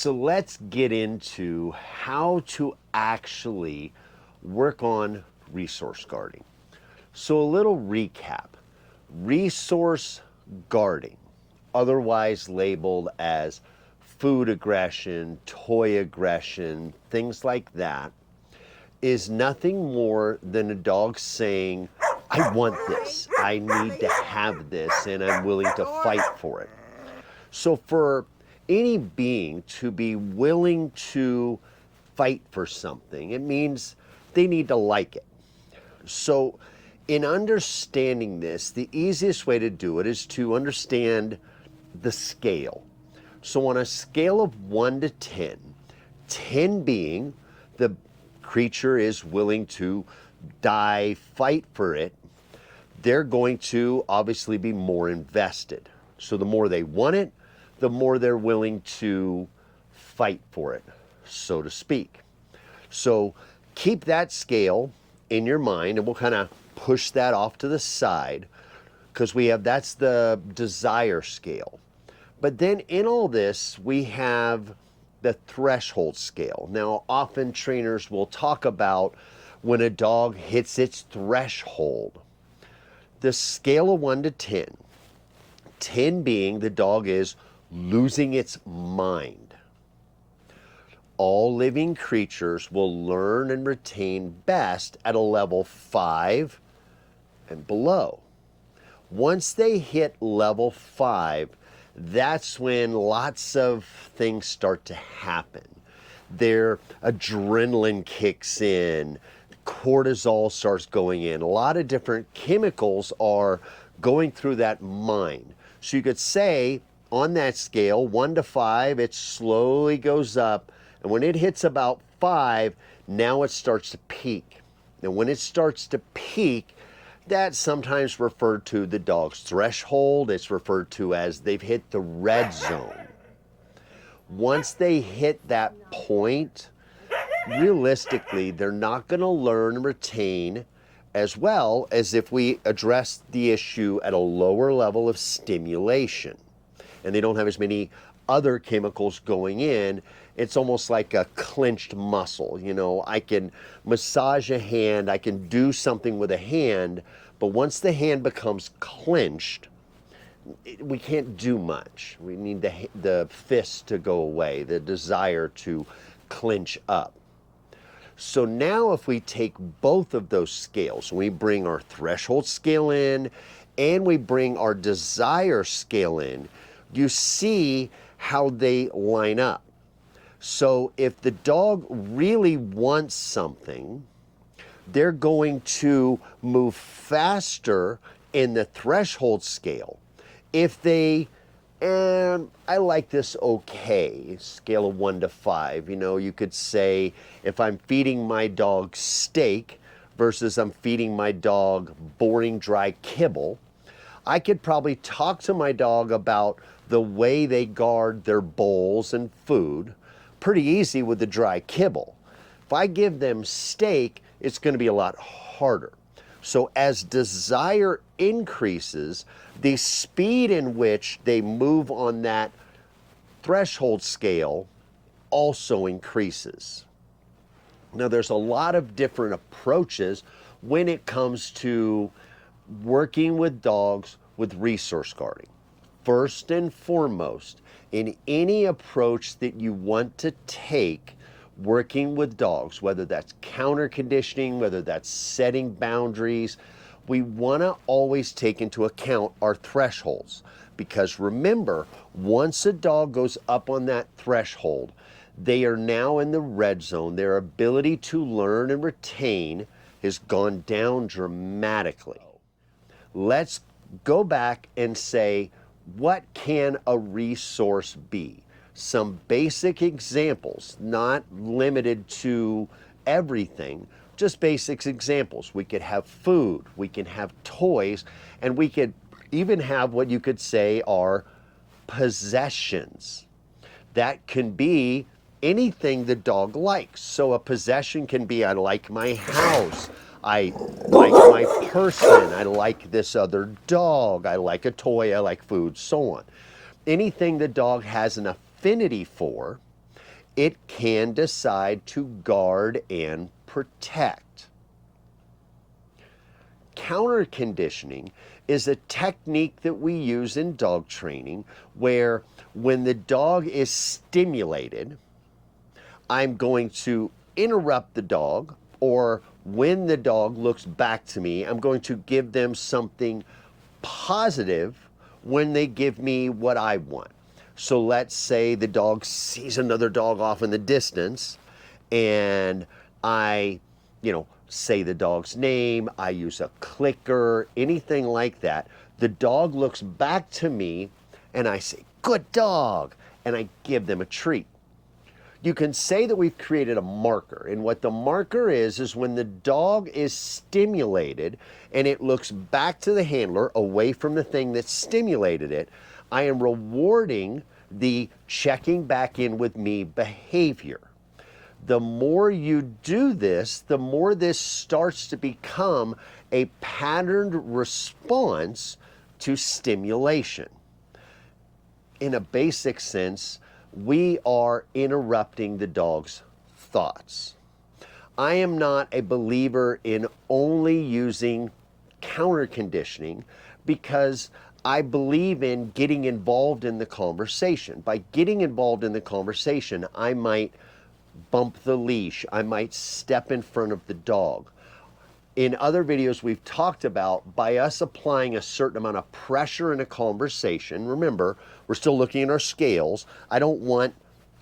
So let's get into how to actually work on resource guarding. So a little recap. Resource guarding, otherwise labeled as food aggression, toy aggression, things like that, is nothing more than a dog saying, I want this, I need to have this, and I'm willing to fight for it. So for any being to be willing to fight for something, it means they need to like it. So in understanding this, the easiest way to do it is to understand the scale. So on a scale of 1 to 10, 10 being the creature is willing to die, fight for it, they're going to obviously be more invested. So the more they want it, the more they're willing to fight for it, so to speak. So keep that scale in your mind, and we'll kind of push that off to the side because that's the desire scale. But then in all this, we have the threshold scale. Now, often trainers will talk about when a dog hits its threshold. The scale of 1 to 10, 10 being the dog is losing its mind. All living creatures will learn and retain best at a level 5 and below. Once they hit level 5, that's when lots of things start to happen. Their adrenaline kicks in, cortisol starts going in. A lot of different chemicals are going through that mind. So you could say on that scale, 1 to 5, it slowly goes up. And when it hits about 5, now it starts to peak. And when it starts to peak, that's sometimes referred to the dog's threshold. It's referred to as they've hit the red zone. Once they hit that point, realistically, they're not going to learn and retain as well as if we address the issue at a lower level of stimulation. And they don't have as many other chemicals going in. It's almost like a clenched muscle. You know, I can massage a hand, I can do something with a hand, but once the hand becomes clenched, we can't do much. We need the fist to go away, the desire to clench up. So now if we take both of those scales, we bring our threshold scale in and we bring our desire scale in, you see how they line up. So if the dog really wants something, they're going to move faster in the threshold scale. If they, I like this okay, scale of 1 to 5, you know, you could say if I'm feeding my dog steak versus I'm feeding my dog boring dry kibble, I could probably talk to my dog about the way they guard their bowls and food. Pretty easy with the dry kibble. If I give them steak, it's going to be a lot harder. So as desire increases, the speed in which they move on that threshold scale also increases. Now there's a lot of different approaches when it comes to working with dogs with resource guarding. First and foremost, in any approach that you want to take working with dogs, whether that's counter conditioning, whether that's setting boundaries, we want to always take into account our thresholds. Because remember, once a dog goes up on that threshold, they are now in the red zone. Their ability to learn and retain has gone down dramatically. Let's go back and say, what can a resource be? Some basic examples, not limited to everything, just basic examples. We could have food, we can have toys, and we could even have what you could say are possessions. That can be anything the dog likes. So a possession can be, I like my house, I like my person, I like this other dog, I like a toy, I like food, so on. Anything the dog has an affinity for, it can decide to guard and protect. Counter conditioning is a technique that we use in dog training where when the dog is stimulated, I'm going to interrupt the dog, or when the dog looks back to me, I'm going to give them something positive when they give me what I want. So let's say the dog sees another dog off in the distance and I, say the dog's name, I use a clicker, anything like that. The dog looks back to me and I say, "Good dog," and I give them a treat. You can say that we've created a marker, and what the marker is when the dog is stimulated and it looks back to the handler away from the thing that stimulated it, I am rewarding the checking back in with me behavior. The more you do this, the more this starts to become a patterned response to stimulation. In a basic sense, we are interrupting the dog's thoughts. I am not a believer in only using counter conditioning because I believe in getting involved in the conversation. By getting involved in the conversation, I might bump the leash, I might step in front of the dog. In other videos we've talked about, by us applying a certain amount of pressure in a conversation, remember, we're still looking at our scales. I don't want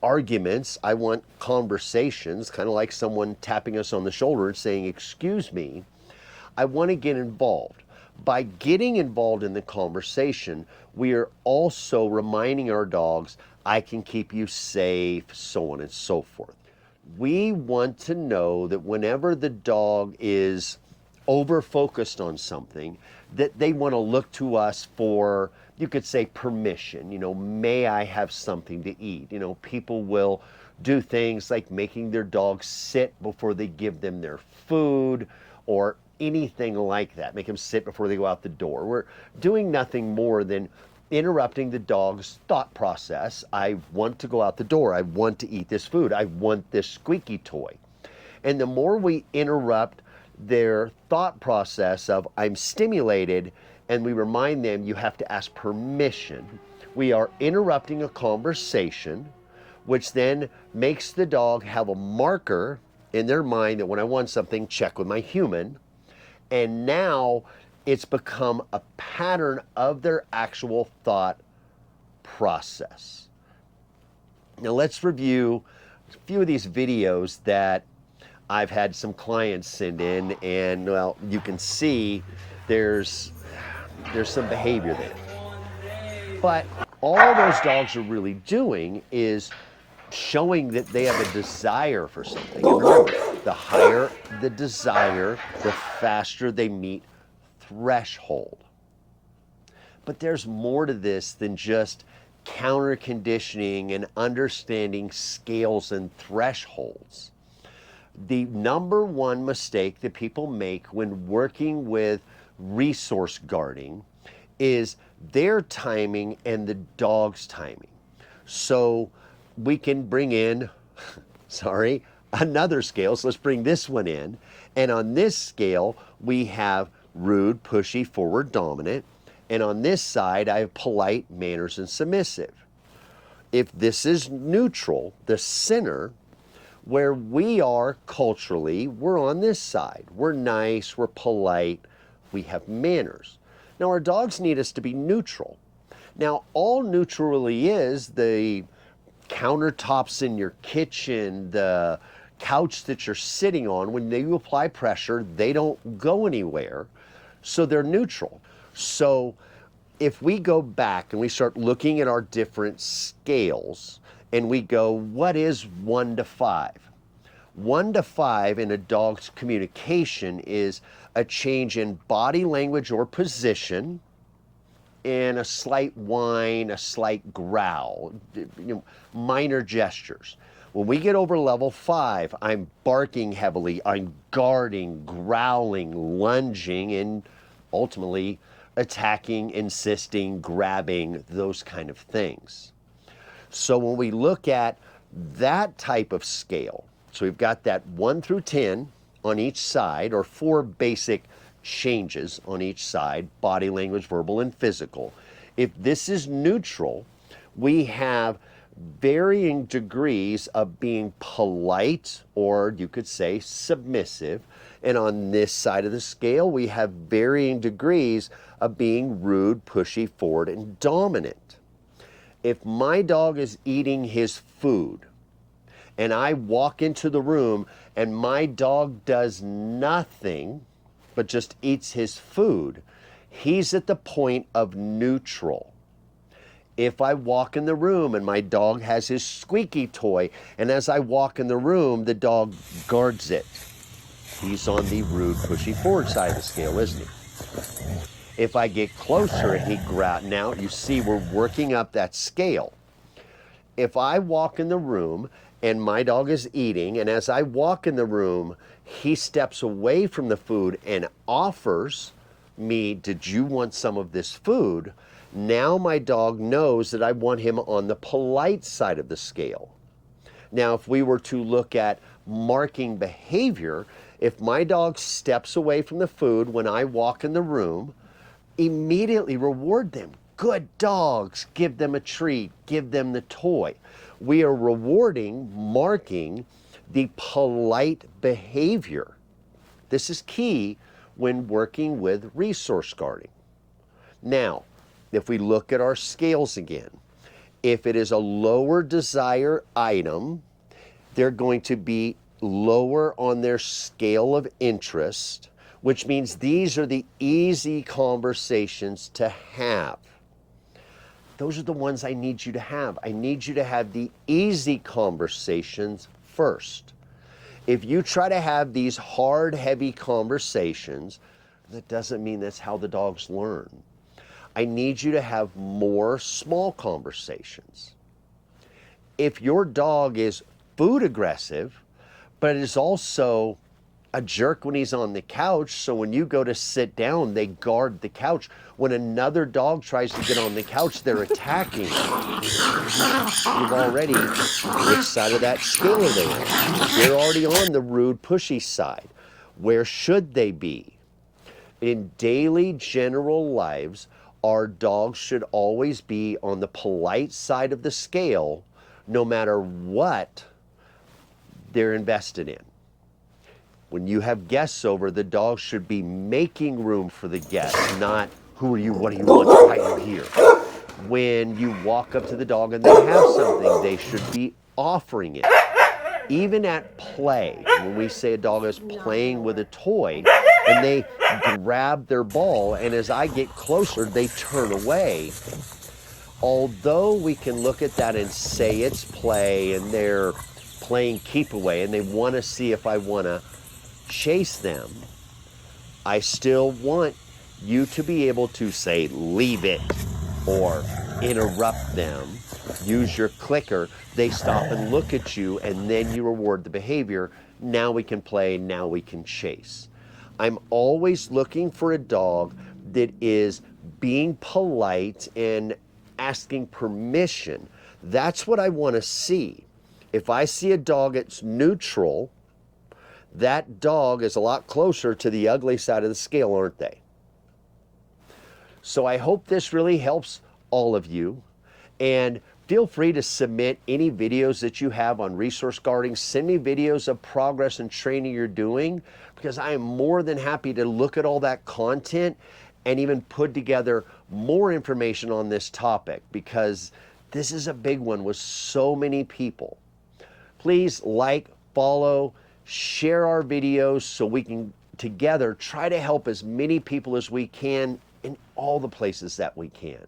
arguments, I want conversations, kind of like someone tapping us on the shoulder and saying, "Excuse me." I want to get involved. By getting involved in the conversation, we are also reminding our dogs, "I can keep you safe," so on and so forth. We want to know that whenever the dog is over-focused on something, that they want to look to us for, you could say, permission. May I have something to eat? People will do things like making their dog sit before they give them their food, or anything like that. Make them sit before they go out the door. We're doing nothing more than interrupting the dog's thought process. I want to go out the door. I want to eat this food. I want this squeaky toy. And the more we interrupt their thought process of "I'm stimulated," and we remind them you have to ask permission, we are interrupting a conversation, which then makes the dog have a marker in their mind that when I want something, check with my human. And now it's become a pattern of their actual thought process. Now let's review a few of these videos that I've had some clients send in, and well, you can see there's some behavior there. But all those dogs are really doing is showing that they have a desire for something. And remember, the higher the desire, the faster they meet threshold. But there's more to this than just counter conditioning and understanding scales and thresholds. The number one mistake that people make when working with resource guarding is their timing and the dog's timing. So we can bring in, another scale. So let's bring this one in. And on this scale, we have rude, pushy, forward, dominant. And on this side, I have polite, manners, and submissive. If this is neutral, the center, where we are culturally, we're on this side. We're nice, we're polite, we have manners. Now our dogs need us to be neutral. Now all neutral really is the countertops in your kitchen, the couch that you're sitting on. When you apply pressure, they don't go anywhere, so they're neutral. So if we go back and we start looking at our different scales and we go, what is 1 to 5? 1 to 5 in a dog's communication is a change in body language or position, and a slight whine, a slight growl, minor gestures. When we get over level 5, I'm barking heavily, I'm guarding, growling, lunging, and ultimately attacking, insisting, grabbing, those kind of things. So when we look at That type of scale, so we've got that 1 through 10 on each side, or 4 basic changes on each side: body language, verbal, and physical. If this is neutral, we have varying degrees of being polite, or you could say submissive. And on this side of the scale, we have varying degrees of being rude, pushy, forward, and dominant. If my dog is eating his food and I walk into the room and my dog does nothing but just eats his food, he's at the point of neutral. If I walk in the room and my dog has his squeaky toy, and as I walk in the room, the dog guards it, he's on the rude, pushy, forward side of the scale, isn't he? If I get closer and he grabs, now you see we're working up that scale. If I walk in the room and my dog is eating, and as I walk in the room, he steps away from the food and offers me, "Did you want some of this food?" Now my dog knows that I want him on the polite side of the scale. Now, if we were to look at marking behavior, if my dog steps away from the food when I walk in the room, immediately reward them. Good dogs, give them a treat, give them the toy. We are rewarding, marking the polite behavior. This is key when working with resource guarding. Now, if we look at our scales again, if it is a lower desire item, they're going to be lower on their scale of interest, which means these are the easy conversations to have. Those are the ones I need you to have. I need you to have the easy conversations first. If you try to have these hard, heavy conversations, that doesn't mean that's how the dogs learn. I need you to have more small conversations. If your dog is food aggressive, but is also a jerk when he's on the couch, so when you go to sit down, they guard the couch. When another dog tries to get on the couch, they're attacking. You've already, which side of that scale are they on? They're already on the rude, pushy side. Where should they be? In daily general lives, our dogs should always be on the polite side of the scale, no matter what they're invested in. When you have guests over, the dog should be making room for the guests, not "Who are you? What do you want? Why are you here?" When you walk up to the dog and they have something, they should be offering it. Even at play, when we say a dog is playing with a toy and they grab their ball, and as I get closer, they turn away. Although we can look at that and say it's play and they're playing keep away and they want to see if I want to chase them, I still want you to be able to say "leave it" or interrupt them. Use your clicker. They stop and look at you, and then you reward the behavior. Now we can play, now we can chase. I'm always looking for a dog that is being polite and asking permission. That's what I want to see. If I see a dog that's neutral, that dog is a lot closer to the ugly side of the scale, aren't they? So I hope this really helps all of you. And feel free to submit any videos that you have on resource guarding. Send me videos of progress and training you're doing, because I am more than happy to look at all that content and even put together more information on this topic, because this is a big one with so many people. Please like, follow, share our videos so we can together try to help as many people as we can in all the places that we can.